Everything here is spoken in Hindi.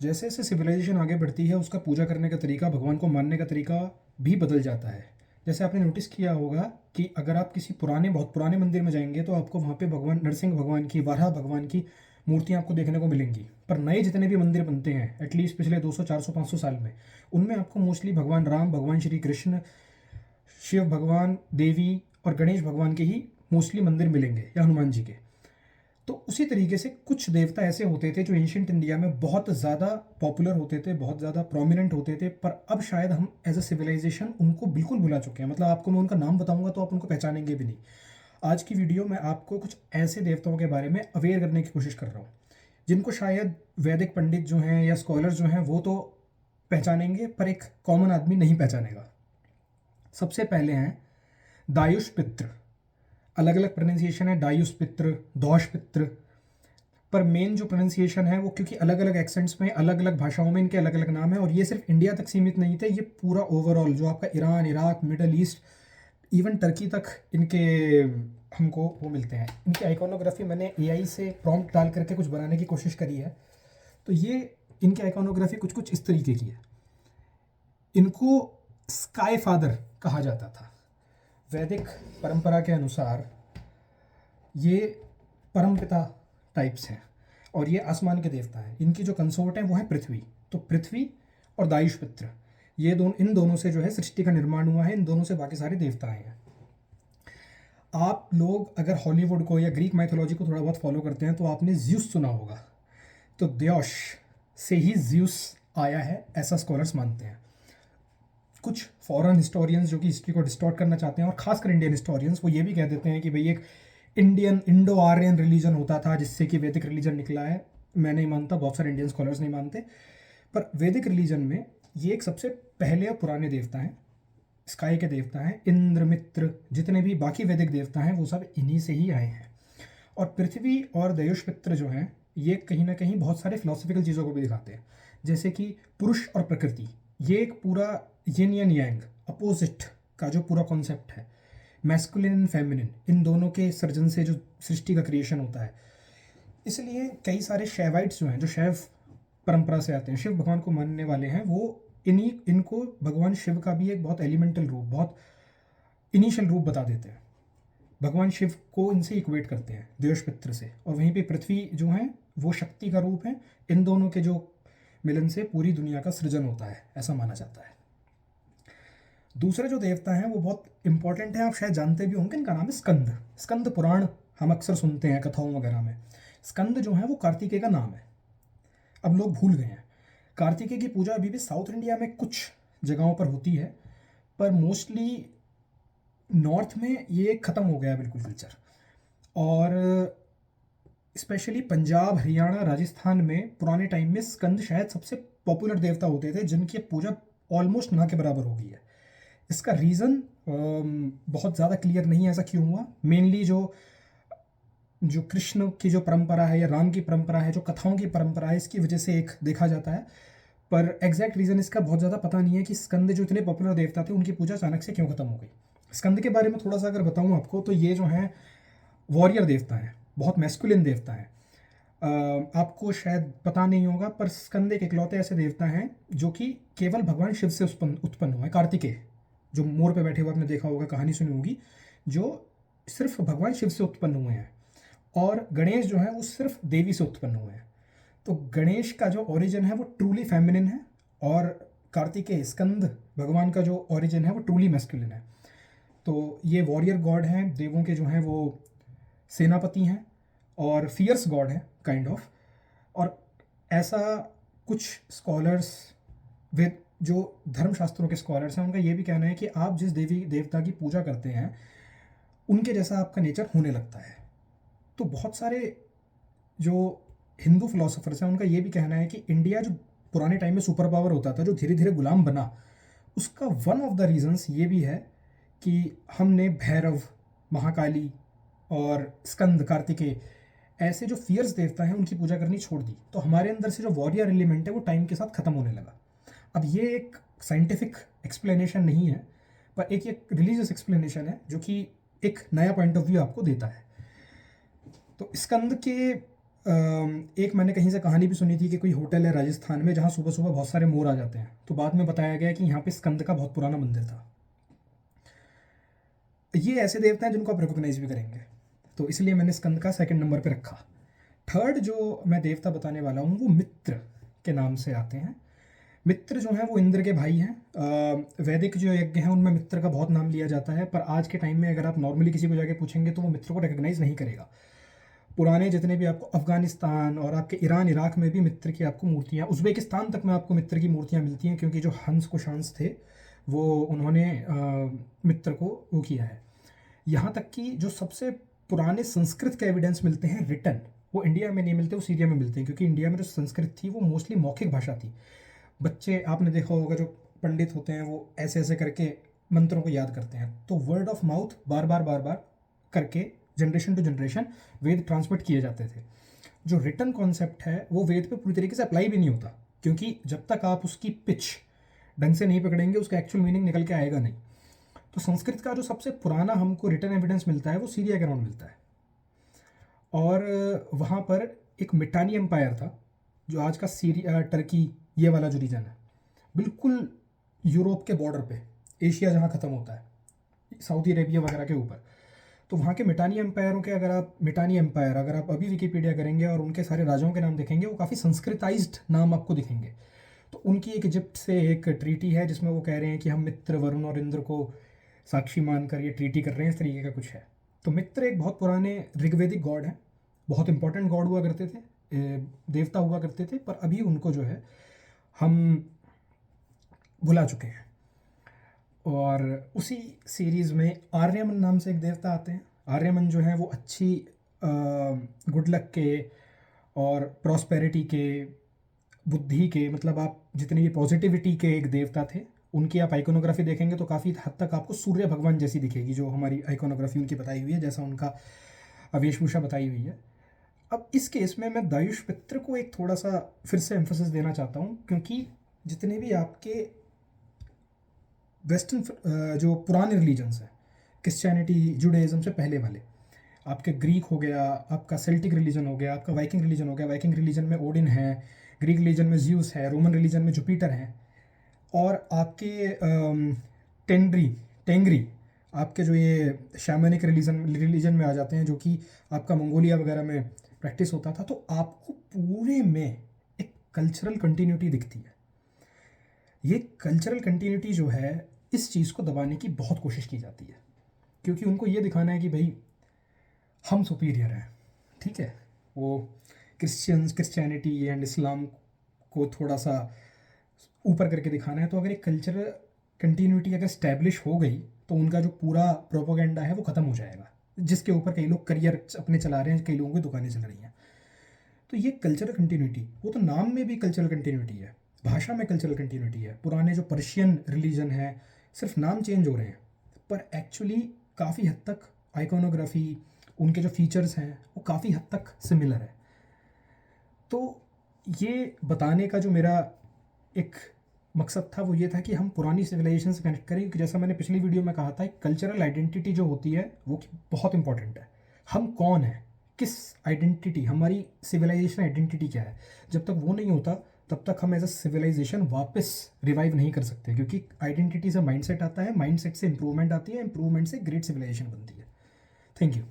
जैसे जैसे सिविलाइजेशन आगे बढ़ती है उसका पूजा करने का तरीका, भगवान को मानने का तरीका भी बदल जाता है। जैसे आपने नोटिस किया होगा कि अगर आप किसी पुराने बहुत पुराने मंदिर में जाएंगे तो आपको वहाँ पे भगवान नरसिंह भगवान की, वाराह भगवान की मूर्तियाँ आपको देखने को मिलेंगी। पर नए जितने भी मंदिर बनते हैं एटलीस्ट पिछले 200 400 500 साल में, उनमें आपको मोस्टली भगवान राम, भगवान श्री कृष्ण, शिव भगवान, देवी और गणेश भगवान के ही मोस्टली मंदिर मिलेंगे, या हनुमान जी के। तो उसी तरीके से कुछ देवता ऐसे होते थे जो एंशियंट इंडिया में बहुत ज़्यादा पॉपुलर होते थे, बहुत ज़्यादा प्रोमिनेंट होते थे, पर अब शायद हम एज अ सिविलाइजेशन उनको बिल्कुल भुला चुके हैं। मतलब आपको मैं उनका नाम बताऊंगा तो आप उनको पहचानेंगे भी नहीं। आज की वीडियो में आपको कुछ ऐसे देवताओं के बारे में अवेयर करने की कोशिश कर रहा हूँ जिनको शायद वैदिक पंडित जो हैं या स्कॉलर जो हैं वो तो पहचानेंगे, पर एक कॉमन आदमी नहीं पहचानेगा। सबसे पहले हैं दायुष पित्र। अलग अलग प्रोनाउंसिएशन है, दायुष पित्र, दौश पित्र, पर मेन जो प्रोनाउंसिएशन है वो, क्योंकि अलग अलग एक्सेंट्स में, अलग अलग भाषाओं में इनके अलग अलग नाम है। और ये सिर्फ इंडिया तक सीमित नहीं थे, ये पूरा ओवरऑल जो आपका Iran, Iraq, middle east, even Turkey तक इनके हमको वो मिलते हैं। इनकी आइकॉनोग्राफी मैंने एआई से प्रॉम्प्ट डाल करके कुछ बनाने की कोशिश करी है, तो ये इनकी आइकॉनोग्राफी कुछ कुछ इस तरीके की है। इनको स्काई फादर कहा जाता था। वैदिक परंपरा के अनुसार ये परमपिता टाइप्स हैं और ये आसमान के देवता हैं। इनकी जो कंसोर्ट है वो है पृथ्वी। तो पृथ्वी और दायुष पित्र, ये इन दोनों से जो है सृष्टि का निर्माण हुआ है, इन दोनों से बाकी सारे देवता आए हैं। आप लोग अगर हॉलीवुड को या ग्रीक माइथोलॉजी को थोड़ा बहुत फॉलो करते हैं तो आपने ज्यूस सुना होगा। तो द्योश से ही ज्यूस आया है, ऐसा स्कॉलर्स मानते हैं। कुछ फॉरेन हिस्टोरियंस जो कि हिस्ट्री को डिस्टॉर्ट करना चाहते हैं, और खासकर इंडियन हिस्टोरियंस, वो ये भी कह देते हैं कि भाई एक इंडो आर्यन रिलीजन होता था जिससे कि वैदिक रिलीजन निकला है। मैं नहीं मानता, बहुत सारे इंडियन स्कॉलर्स नहीं मानते, पर वैदिक रिलीजन में ये एक सबसे पहले और पुराने देवता हैं, स्काई के देवता हैं। इंद्र, मित्र, जितने भी बाकी वैदिक देवता हैं वो सब इन्हीं से ही आए हैं। और पृथ्वी और दयुष पित्र जो हैं ये कहीं ना कहीं बहुत सारे फिलोसफिकल चीज़ों को भी दिखाते हैं, जैसे कि पुरुष और प्रकृति, ये एक पूरा यिन एंड यांग अपोजिट का जो पूरा कॉन्सेप्ट है, मैस्कुलिन एंड फेमिनिन, इन दोनों के सर्जन से जो सृष्टि का क्रिएशन होता है। इसलिए कई सारे शैवाइट्स जो हैं, जो शैव परंपरा से आते हैं, शिव भगवान को मानने वाले हैं, वो इनको भगवान शिव का भी एक बहुत एलिमेंटल रूप, बहुत इनिशियल रूप बता देते हैं। भगवान शिव को इनसे इक्वेट करते हैं, देवश पित्र से। और वहीं पे पृथ्वी जो है वो शक्ति का रूप है। इन दोनों के जो मिलन से पूरी दुनिया का सृजन होता है, ऐसा माना जाता है। दूसरे जो देवता हैं वो बहुत इंपॉर्टेंट हैं, आप शायद जानते भी होंगे, इनका नाम है स्कंद। स्कंद पुराण हम अक्सर सुनते हैं कथाओं वगैरह में। स्कंद जो है वो कार्तिकेय का नाम है, अब लोग भूल गए हैं। कार्तिकेय की पूजा अभी भी साउथ इंडिया में कुछ जगहों पर होती है, पर मोस्टली नॉर्थ में ये ख़त्म हो गया बिल्कुल कल्चर। और स्पेशली पंजाब, हरियाणा, राजस्थान में पुराने टाइम में स्कंद शायद सबसे पॉपुलर देवता होते थे, जिनकी पूजा ऑलमोस्ट ना के बराबर हो गई है। इसका रीज़न बहुत ज़्यादा क्लियर नहीं है ऐसा क्यों हुआ। मेनली जो जो कृष्ण की जो परंपरा है या राम की परंपरा है, जो कथाओं की परंपरा है, इसकी वजह से एक देखा जाता है, पर एग्जैक्ट रीज़न इसका बहुत ज़्यादा पता नहीं है कि स्कंद जो इतने पॉपुलर देवता थे उनकी पूजा अचानक से क्यों ख़त्म हो गई। स्कंद के बारे में थोड़ा सा अगर बताऊँ आपको, तो ये जो हैं वॉरियर देवता हैं, बहुत मैस्कुलिन देवता हैं। आपको शायद पता नहीं होगा, पर स्कंद एक इकलौते ऐसे देवता हैं जो कि केवल भगवान शिव से उत्पन्न हुए। कार्तिकेय जो मोर पे बैठे हुए, आपने देखा होगा, कहानी सुनी होगी, जो सिर्फ भगवान शिव से उत्पन्न हुए हैं। और गणेश जो है वो सिर्फ देवी से उत्पन्न हुए हैं। तो गणेश का जो ओरिजिन है वो ट्रूली फेमिनिन है, और कार्तिकेय स्कंद भगवान का जो ओरिजिन है वो ट्रूली मैस्कुलिन है। तो ये वॉरियर गॉड हैं, देवों के जो हैं वो सेनापति हैं, और फियर्स गॉड है काइंड ऑफ। और ऐसा कुछ स्कॉलर्स, विद जो धर्मशास्त्रों के स्कॉलर्स हैं, उनका ये भी कहना है कि आप जिस देवी देवता की पूजा करते हैं उनके जैसा आपका नेचर होने लगता है। तो बहुत सारे जो हिंदू फिलोसोफर्स हैं उनका ये भी कहना है कि इंडिया जो पुराने टाइम में सुपर पावर होता था, जो धीरे धीरे गुलाम बना, उसका वन ऑफ द रीजंस ये भी है कि हमने भैरव, महाकाली और स्कंद, कार्तिकेय, ऐसे जो फियर्स देवता हैं उनकी पूजा करनी छोड़ दी। तो हमारे अंदर से जो वॉरियर एलिमेंट है वो टाइम के साथ ख़त्म होने लगा। अब ये एक साइंटिफिक एक्सप्लेनेशन नहीं है, पर एक रिलीजियस एक्सप्लेनेशन है जो कि एक नया पॉइंट ऑफ व्यू आपको देता है। तो स्कंद के एक मैंने कहीं से कहानी भी सुनी थी कि कोई होटल है राजस्थान में जहाँ सुबह सुबह बहुत सारे मोर आ जाते हैं, तो बाद में बताया गया कि यहाँ पे स्कंद का बहुत पुराना मंदिर था। ये ऐसे देवता हैं जिनको आप रिकॉग्नाइज भी करेंगे, तो इसलिए मैंने स्कंद का सेकंड नंबर पे रखा। थर्ड जो मैं देवता बताने वाला हूँ वो मित्र के नाम से आते हैं। मित्र जो हैं वो इंद्र के भाई हैं। वैदिक जो यज्ञ हैं उनमें मित्र का बहुत नाम लिया जाता है, पर आज के टाइम में अगर आप नॉर्मली किसी को जाके पूछेंगे तो वो मित्र को रिकॉग्नाइज नहीं करेगा। पुराने जितने भी आपको अफगानिस्तान और आपके ईरान इराक में भी मित्र की आपको मूर्तियाँ, उज़्बेकिस्तान तक में आपको मित्र की मूर्तियाँ मिलती हैं, क्योंकि जो हंस कुशांस थे वो उन्होंने मित्र को वो किया है। यहाँ तक कि जो सबसे पुराने संस्कृत के एविडेंस मिलते हैं रिटन, वो इंडिया में नहीं मिलते, वो सीरिया में मिलते हैं, क्योंकि इंडिया में जो संस्कृत थी वो मोस्टली मौखिक भाषा थी। बच्चे आपने देखा होगा जो पंडित होते हैं वो ऐसे ऐसे करके मंत्रों को याद करते हैं, तो वर्ड ऑफ माउथ बार बार करके generation to generation Veda transmit किए जाते थे। जो रिटन कॉन्सेप्ट है वो वेद पे पूरी तरीके से अप्लाई भी नहीं होता, क्योंकि जब तक आप उसकी पिच ढंग से नहीं पकड़ेंगे उसका एक्चुअल मीनिंग निकल के आएगा नहीं। तो संस्कृत का जो सबसे पुराना हमको रिटन एविडेंस मिलता है वो सीरिया के अराउंड मिलता है, और वहाँ पर एक मिटानी एम्पायर था, जो आज का सीरिया टर्की ये वाला जो रीजन है, बिल्कुल यूरोप के बॉर्डर पे, एशिया जहाँ ख़त्म होता है, सऊदी अरेबिया वगैरह के ऊपर। तो वहाँ के मिटानी एम्पायरों के मिटानी एम्पायर अगर आप अभी विकिपीडिया करेंगे और उनके सारे राजाओं के नाम देखेंगे, वो काफ़ी संस्कृताइज्ड नाम आपको दिखेंगे। तो उनकी एक इजिप्ट से एक ट्रीटी है जिसमें वो कह रहे हैं कि हम मित्र, वरुण और इंद्र को साक्षी मानकर ये ट्रीटी कर रहे हैं, इस तरीके का कुछ है। तो मित्र एक बहुत पुराने ऋग्वेदिक गॉड हैं, बहुत इंपॉर्टेंट गॉड हुआ करते थे, देवता हुआ करते थे, पर अभी उनको जो है हम भुला चुके हैं। और उसी सीरीज़ में आर्यमन नाम से एक देवता आते हैं। आर्यमन जो है वो अच्छी गुड लक के और प्रॉस्पेरिटी के, बुद्धि के, मतलब आप जितनी भी पॉजिटिविटी के एक देवता थे। उनकी आप आइकोनोग्राफी देखेंगे तो काफ़ी हद तक आपको सूर्य भगवान जैसी दिखेगी, जो हमारी आइकोनोग्राफी उनकी बताई हुई है, जैसा उनका वेशभूषा बताई हुई है। अब इस केस में मैं दायुष पित्र को एक थोड़ा सा फिर से एम्फोसिस देना चाहता हूँ, क्योंकि जितने भी आपके वेस्टर्न जो पुराने रिलीजन्स हैं, क्रिश्चियनिटी जुडाइज़म से पहले वाले, आपके ग्रीक हो गया, आपका सेल्टिक रिलीजन हो गया, आपका वाइकिंग रिलीजन हो गया। वाइकिंग रिलीजन में ओडिन है, ग्रीक रिलीजन में ज्यूस है, रोमन रिलीजन में जुपिटर है, और आपके टेंगरी आपके जो ये शैमनिक रिलीजन में आ जाते हैं, जो कि आपका मंगोलिया वगैरह में प्रैक्टिस होता था। तो आपको पूरे में एक कल्चरल कंटिन्यूटी दिखती है। ये कल्चरल कंटिन्यूटी जो है, इस चीज़ को दबाने की बहुत कोशिश की जाती है, क्योंकि उनको ये दिखाना है कि भाई हम सुपीरियर हैं, ठीक है। वो क्रिश्चियनिटी एंड इस्लाम को थोड़ा सा ऊपर करके दिखाना है। तो अगर एक कल्चरल कंटिन्यूटी अगर स्टैब्लिश हो गई तो उनका जो पूरा प्रोपोगेंडा है वो ख़त्म हो जाएगा, जिसके ऊपर कई लोग करियर अपने चला रहे हैं, कई लोगों की दुकानें चल रही हैं। तो ये कल्चरल कंटिन्यूटी, वो तो नाम में भी कल्चरल कंटिन्यूटी है, भाषा में कल्चरल कंटिन्यूटी है। पुराने जो पर्शियन रिलीजन है, सिर्फ नाम चेंज हो रहे हैं, पर एक्चुअली काफ़ी हद तक आइकोनोग्राफी, उनके जो फीचर्स हैं वो काफ़ी हद तक सिमिलर है। तो ये बताने का जो मेरा एक मकसद था वो ये था कि हम पुरानी सिविलाइजेशन से कनेक्ट करें, क्योंकि जैसा मैंने पिछली वीडियो में कहा था, कल्चरल आइडेंटिटी जो होती है वो बहुत इंपॉर्टेंट है। हम कौन हैं, किस आइडेंटिटी, हमारी सिविलाइजेशन आइडेंटिटी क्या है, जब तक वो नहीं होता तब तक हम एज अ सिविलाइजेशन वापस रिवाइव नहीं कर सकते, क्योंकि आइडेंटिटी से माइंडसेट आता है, माइंडसेट से इंप्रूवमेंट आती है, इंप्रूवमेंट से ग्रेट सिविलाइजेशन बनती है। Thank you.